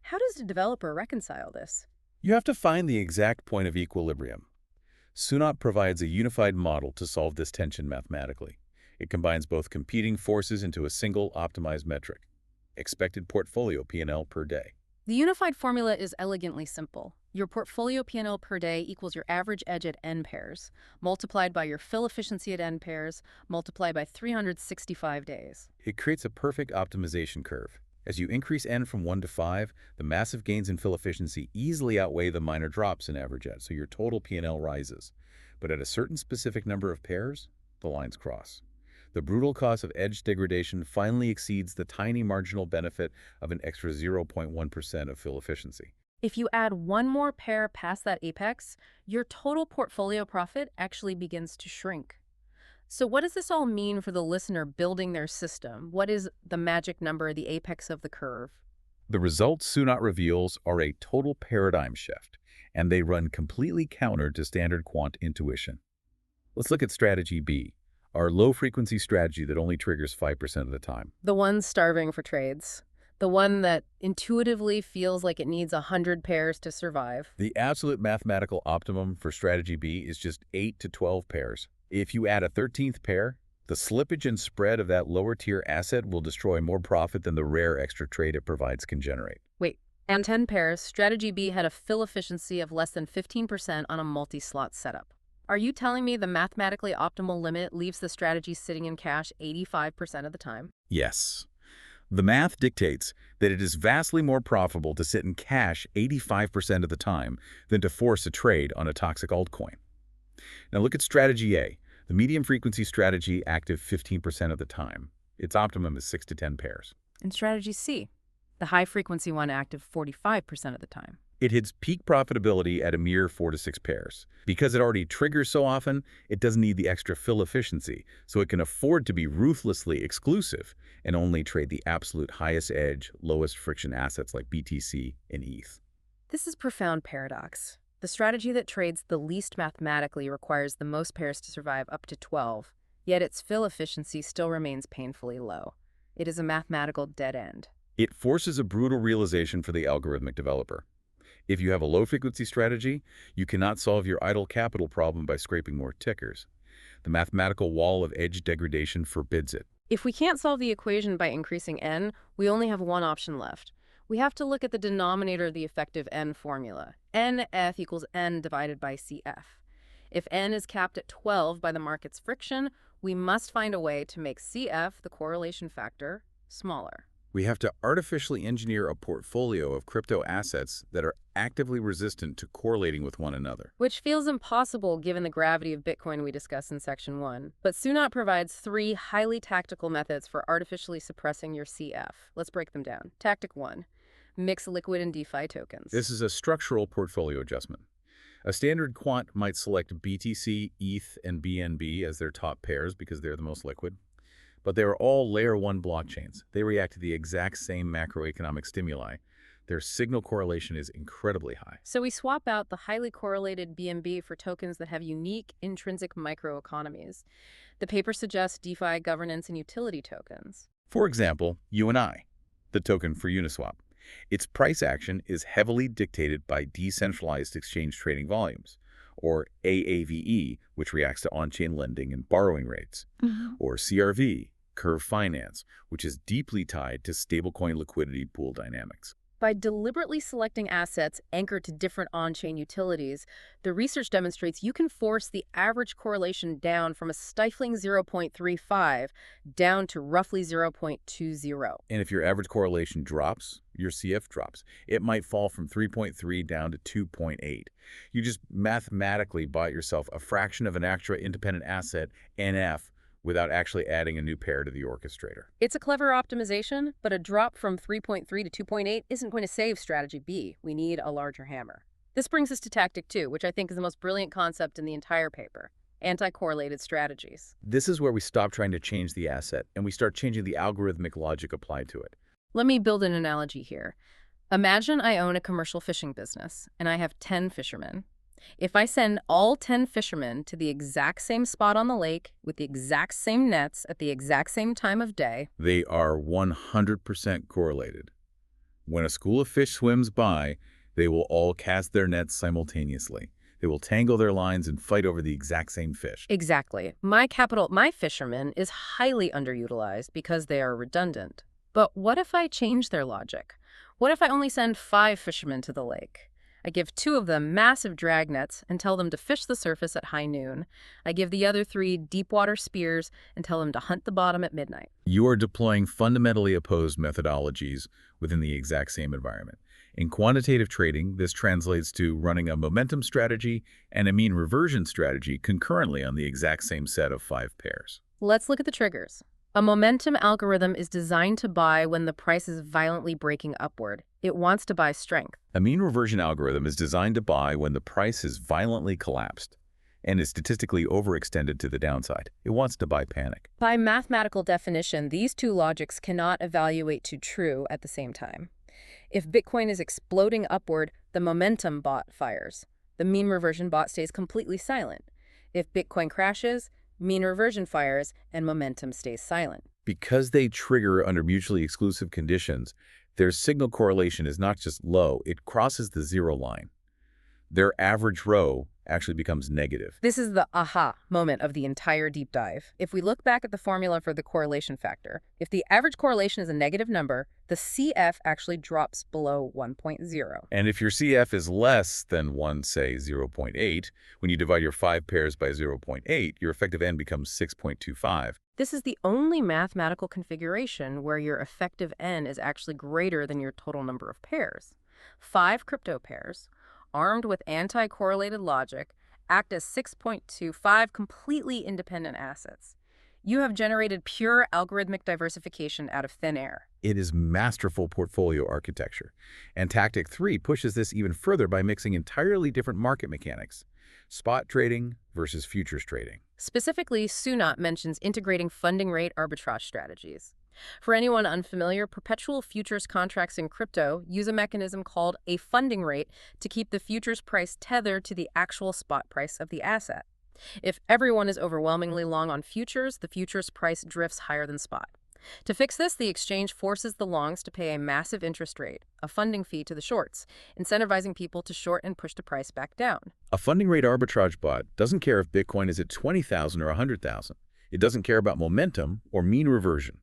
S1: How does a developer reconcile this?
S2: You have to find the exact point of equilibrium. Sunat provides a unified model to solve this tension mathematically. It combines both competing forces into a single optimized metric, expected portfolio P&L per day.
S1: The unified formula is elegantly simple. Your portfolio P&L per day equals your average edge at N pairs, multiplied by your fill efficiency at N pairs, multiplied by 365 days.
S2: It creates a perfect optimization curve. As you increase N from 1 to 5, the massive gains in fill efficiency easily outweigh the minor drops in average edge, so your total P&L rises. But at a certain specific number of pairs, the lines cross. The brutal cost of edge degradation finally exceeds the tiny marginal benefit of an extra 0.1% of fill efficiency.
S1: If you add one more pair past that apex, your total portfolio profit actually begins to shrink. So what does this all mean for the listener building their system? What is the magic number, the apex of the curve?
S2: The results Sunat reveals are a total paradigm shift, and they run completely counter to standard quant intuition. Let's look at strategy B, our low-frequency strategy that only triggers 5% of the time.
S1: The one starving for trades. The one that intuitively feels like it needs 100 pairs to survive.
S2: The absolute mathematical optimum for strategy B is just 8 to 12 pairs. If you add a 13th pair, the slippage and spread of that lower-tier asset will destroy more profit than the rare extra trade it provides can generate.
S1: Wait, and 10 pairs, strategy B had a fill efficiency of less than 15% on a multi-slot setup. Are you telling me the mathematically optimal limit leaves the strategy sitting in cash 85% of the time?
S2: Yes. The math dictates that it is vastly more profitable to sit in cash 85% of the time than to force a trade on a toxic altcoin. Now look at strategy A, the medium frequency strategy active 15% of the time. Its optimum is 6 to 10 pairs.
S1: And strategy C, the high-frequency one active 45% of the time.
S2: It hits peak profitability at a mere 4 to 6 pairs. Because it already triggers so often, it doesn't need the extra fill efficiency, so it can afford to be ruthlessly exclusive and only trade the absolute highest edge, lowest friction assets like BTC and ETH.
S1: This is profound paradox. The strategy that trades the least mathematically requires the most pairs to survive up to 12, yet its fill efficiency still remains painfully low. It is a mathematical dead end.
S2: It forces a brutal realization for the algorithmic developer. If you have a low-frequency strategy, you cannot solve your idle capital problem by scraping more tickers. The mathematical wall of edge degradation forbids it.
S1: If we can't solve the equation by increasing n, we only have one option left. We have to look at the denominator of the effective n formula. NF equals n divided by CF. If n is capped at 12 by the market's friction, we must find a way to make CF, the correlation factor, smaller.
S2: We have to artificially engineer a portfolio of crypto assets that are actively resistant to correlating with one another.
S1: Which feels impossible given the gravity of Bitcoin we discussed in Section 1. But Sunat provides 3 highly tactical methods for artificially suppressing your CF. Let's break them down. Tactic 1. Mix liquid and DeFi tokens.
S2: This is a structural portfolio adjustment. A standard quant might select BTC, ETH, and BNB as their top pairs because they're the most liquid. But they are all layer 1 blockchains. They react to the exact same macroeconomic stimuli. Their signal correlation is incredibly high.
S1: So we swap out the highly correlated BNB for tokens that have unique intrinsic microeconomies. The paper suggests DeFi governance and utility tokens.
S2: For example, UNI, the token for Uniswap. Its price action is heavily dictated by decentralized exchange trading volumes, or AAVE, which reacts to on-chain lending and borrowing rates, or CRV, Curve Finance, which is deeply tied to stablecoin liquidity pool dynamics.
S1: By deliberately selecting assets anchored to different on-chain utilities, the research demonstrates you can force the average correlation down from a stifling 0.35 down to roughly 0.20.
S2: And if your average correlation drops, your CF drops. It might fall from 3.3 down to 2.8. You just mathematically bought yourself a fraction of an extra independent asset, NF, without actually adding a new pair to the orchestrator.
S1: It's a clever optimization, but a drop from 3.3 to 2.8 isn't going to save strategy B. We need a larger hammer. This brings us to tactic 2, which I think is the most brilliant concept in the entire paper: anti-correlated strategies.
S2: This is where we stop trying to change the asset and we start changing the algorithmic logic applied to it.
S1: Let me build an analogy here. Imagine I own a commercial fishing business, and I have 10 fishermen. If I send all 10 fishermen to the exact same spot on the lake with the exact same nets at the exact same time of day,
S2: they are 100% correlated. When a school of fish swims by, they will all cast their nets simultaneously. They will tangle their lines and fight over the exact same fish.
S1: Exactly. My fishermen is highly underutilized because they are redundant. But what if I change their logic? What if I only send 5 fishermen to the lake? I give 2 of them massive drag nets and tell them to fish the surface at high noon. I give the other 3 deep water spears and tell them to hunt the bottom at midnight.
S2: You are deploying fundamentally opposed methodologies within the exact same environment. In quantitative trading, this translates to running a momentum strategy and a mean reversion strategy concurrently on the exact same set of 5 pairs.
S1: Let's look at the triggers. A momentum algorithm is designed to buy when the price is violently breaking upward. It wants to buy strength.
S2: A mean reversion algorithm is designed to buy when the price is violently collapsed and is statistically overextended to the downside. It wants to buy panic.
S1: By mathematical definition, these 2 logics cannot evaluate to true at the same time. If Bitcoin is exploding upward, the momentum bot fires. The mean reversion bot stays completely silent. If Bitcoin crashes, mean reversion fires and momentum stays silent.
S2: Because they trigger under mutually exclusive conditions, their signal correlation is not just low, it crosses the 0 line. Their average row actually becomes negative.
S1: This is the aha moment of the entire deep dive. If we look back at the formula for the correlation factor, if the average correlation is a negative number, the CF actually drops below 1.0.
S2: And if your CF is less than say 0.8, when you divide your 5 pairs by 0.8, your effective N becomes 6.25.
S1: This is the only mathematical configuration where your effective N is actually greater than your total number of pairs. 5 crypto pairs, armed with anti-correlated logic, act as 6.25 completely independent assets. You have generated pure algorithmic diversification out of thin air.
S2: It is masterful portfolio architecture. And Tactic 3 pushes this even further by mixing entirely different market mechanics. Spot trading versus futures trading.
S1: Specifically, Sunat mentions integrating funding rate arbitrage strategies. For anyone unfamiliar, perpetual futures contracts in crypto use a mechanism called a funding rate to keep the futures price tethered to the actual spot price of the asset. If everyone is overwhelmingly long on futures, the futures price drifts higher than spot. To fix this, the exchange forces the longs to pay a massive interest rate, a funding fee to the shorts, incentivizing people to short and push the price back down.
S2: A funding rate arbitrage bot doesn't care if Bitcoin is at 20,000 or 100,000. It doesn't care about momentum or mean reversion.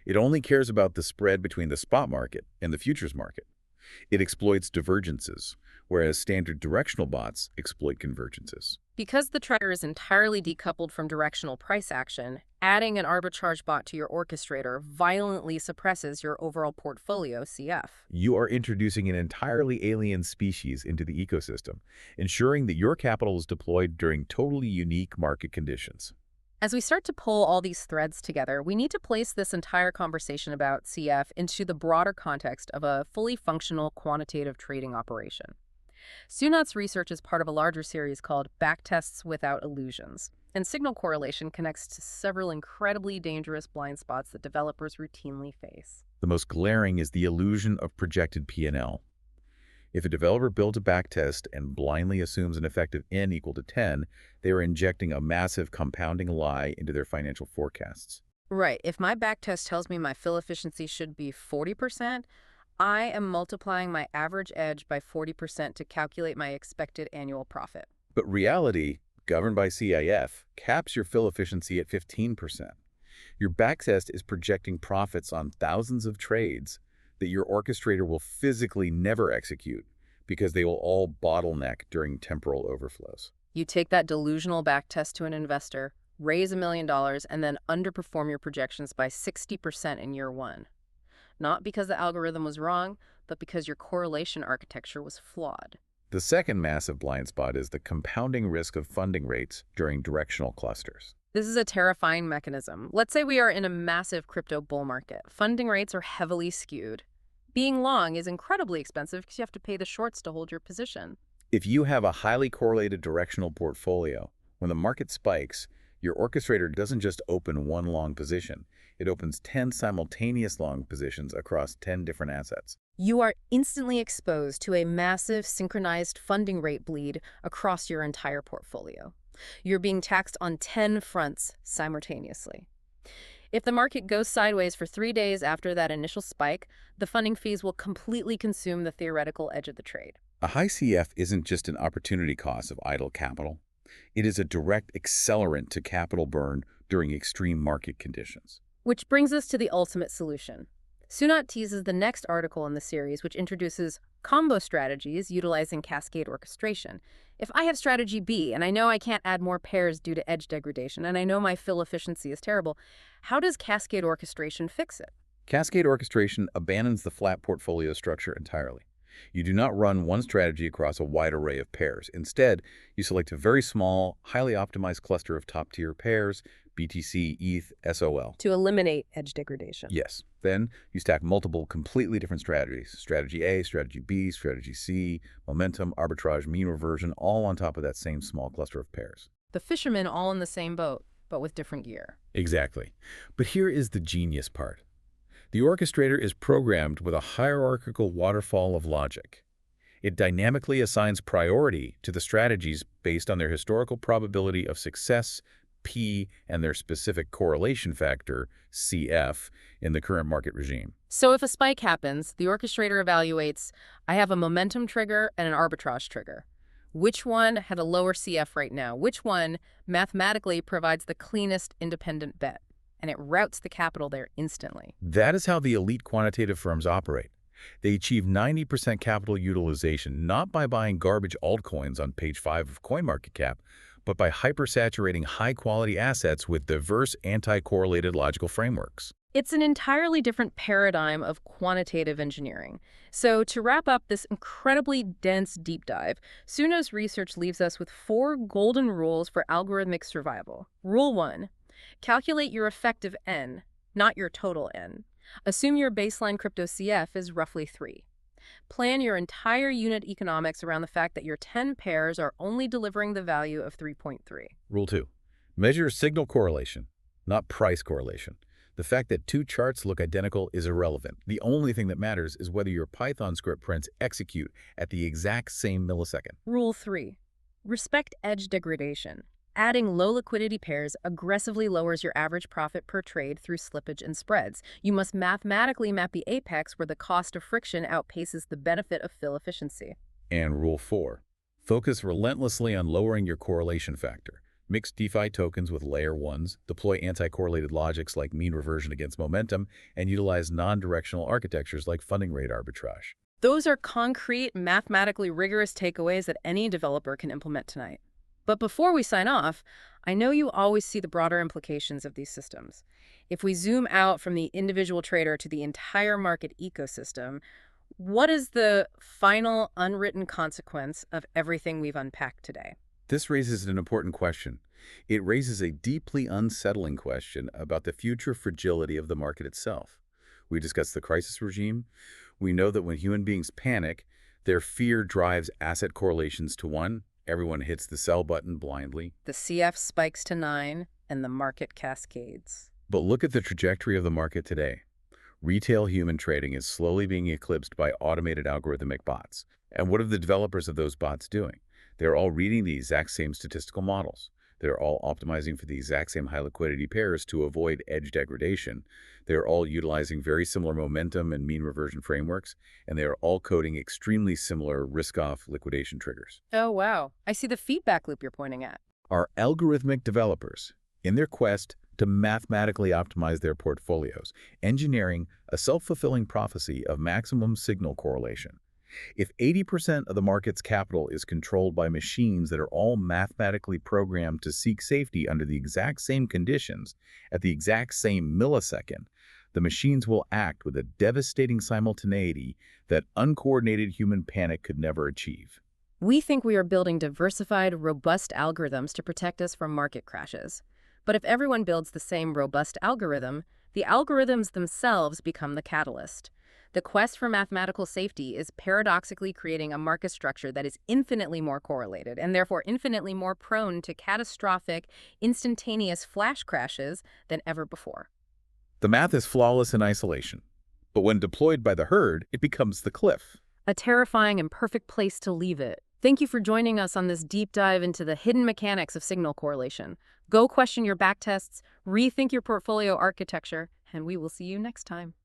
S2: It only cares about the spread between the spot market and the futures market. It exploits divergences, whereas standard directional bots exploit convergences.
S1: Because the tracker is entirely decoupled from directional price action, adding an arbitrage bot to your orchestrator violently suppresses your overall portfolio CF.
S2: You are introducing an entirely alien species into the ecosystem, ensuring that your capital is deployed during totally unique market conditions.
S1: As we start to pull all these threads together, we need to place this entire conversation about CF into the broader context of a fully functional quantitative trading operation. Sunat's research is part of a larger series called Backtests Without Illusions, and signal correlation connects to several incredibly dangerous blind spots that developers routinely face.
S2: The most glaring is the illusion of projected P&L. If a developer builds a backtest and blindly assumes an effective N equal to 10, they are injecting a massive compounding lie into their financial forecasts.
S1: Right. If my backtest tells me my fill efficiency should be 40%, I am multiplying my average edge by 40% to calculate my expected annual profit.
S2: But reality, governed by CIF, caps your fill efficiency at 15%. Your backtest is projecting profits on thousands of trades that your orchestrator will physically never execute because they will all bottleneck during temporal overflows.
S1: You take that delusional backtest to an investor, raise $1 million, and then underperform your projections by 60% in year one. Not because the algorithm was wrong, but because your correlation architecture was flawed.
S2: The second massive blind spot is the compounding risk of funding rates during directional clusters.
S1: This is a terrifying mechanism. Let's say we are in a massive crypto bull market. Funding rates are heavily skewed. Being long is incredibly expensive because you have to pay the shorts to hold your position.
S2: If you have a highly correlated directional portfolio, when the market spikes, your orchestrator doesn't just open one long position. It opens 10 simultaneous long positions across 10 different assets.
S1: You are instantly exposed to a massive synchronized funding rate bleed across your entire portfolio. You're being taxed on 10 fronts simultaneously. If the market goes sideways for 3 days after that initial spike, the funding fees will completely consume the theoretical edge of the trade.
S2: A high CF isn't just an opportunity cost of idle capital. It is a direct accelerant to capital burn during extreme market conditions.
S1: Which brings us to the ultimate solution. Sunat teases the next article in the series, which introduces combo strategies utilizing cascade orchestration. If I have strategy B, and I know I can't add more pairs due to edge degradation, and I know my fill efficiency is terrible, how does cascade orchestration fix it?
S2: Cascade orchestration abandons the flat portfolio structure entirely. You do not run one strategy across a wide array of pairs. Instead, you select a very small, highly optimized cluster of top-tier pairs, BTC, ETH, SOL.
S1: To eliminate edge degradation.
S2: Yes. Then you stack multiple completely different strategies. Strategy A, strategy B, strategy C, momentum, arbitrage, mean reversion, all on top of that same small cluster of pairs.
S1: The fishermen all in the same boat, but with different gear.
S2: Exactly. But here is the genius part. The orchestrator is programmed with a hierarchical waterfall of logic. It dynamically assigns priority to the strategies based on their historical probability of success, P, and their specific correlation factor, CF, in the current market regime.
S1: So if a spike happens, the orchestrator evaluates, I have a momentum trigger and an arbitrage trigger. Which one had a lower CF right now? Which one mathematically provides the cleanest independent bet? And it routes the capital there instantly.
S2: That is how the elite quantitative firms operate. They achieve 90% capital utilization not by buying garbage altcoins on page 5 of CoinMarketCap, but by hypersaturating high-quality assets with diverse anti-correlated logical frameworks.
S1: It's an entirely different paradigm of quantitative engineering. So to wrap up this incredibly dense deep dive, Suno's research leaves us with 4 golden rules for algorithmic survival. Rule 1, calculate your effective N, not your total N. Assume your baseline crypto CF is roughly 3. Plan your entire unit economics around the fact that your 10 pairs are only delivering the value of 3.3.
S2: Rule 2. Measure signal correlation, not price correlation. The fact that 2 charts look identical is irrelevant. The only thing that matters is whether your Python script prints execute at the exact same millisecond.
S1: Rule 3. Respect edge degradation. Adding low liquidity pairs aggressively lowers your average profit per trade through slippage and spreads. You must mathematically map the apex where the cost of friction outpaces the benefit of fill efficiency.
S2: And Rule 4. Focus relentlessly on lowering your correlation factor. Mix DeFi tokens with layer 1s, deploy anti-correlated logics like mean reversion against momentum, and utilize non-directional architectures like funding rate arbitrage.
S1: Those are concrete, mathematically rigorous takeaways that any developer can implement tonight. But before we sign off, I know you always see the broader implications of these systems. If we zoom out from the individual trader to the entire market ecosystem, what is the final unwritten consequence of everything we've unpacked today?
S2: This raises an important question. It raises a deeply unsettling question about the future fragility of the market itself. We discussed the crisis regime. We know that when human beings panic, their fear drives asset correlations to 1. Everyone hits the sell button blindly.
S1: The CF spikes to 9, and the market cascades.
S2: But look at the trajectory of the market today. Retail human trading is slowly being eclipsed by automated algorithmic bots. And what are the developers of those bots doing? They're all reading the exact same statistical models. They're all optimizing for the exact same high liquidity pairs to avoid edge degradation. They're all utilizing very similar momentum and mean reversion frameworks, and they are all coding extremely similar risk-off liquidation triggers.
S1: Oh, wow. I see the feedback loop you're pointing at.
S2: Are algorithmic developers, in their quest to mathematically optimize their portfolios, engineering a self-fulfilling prophecy of maximum signal correlation. If 80% of the market's capital is controlled by machines that are all mathematically programmed to seek safety under the exact same conditions at the exact same millisecond, the machines will act with a devastating simultaneity that uncoordinated human panic could never achieve.
S1: We think we are building diversified, robust algorithms to protect us from market crashes. But if everyone builds the same robust algorithm, the algorithms themselves become the catalyst. The quest for mathematical safety is paradoxically creating a market structure that is infinitely more correlated and therefore infinitely more prone to catastrophic, instantaneous flash crashes than ever before.
S2: The math is flawless in isolation, but when deployed by the herd, it becomes the cliff.
S1: A terrifying and perfect place to leave it. Thank you for joining us on this deep dive into the hidden mechanics of signal correlation. Go question your backtests, rethink your portfolio architecture, and we will see you next time.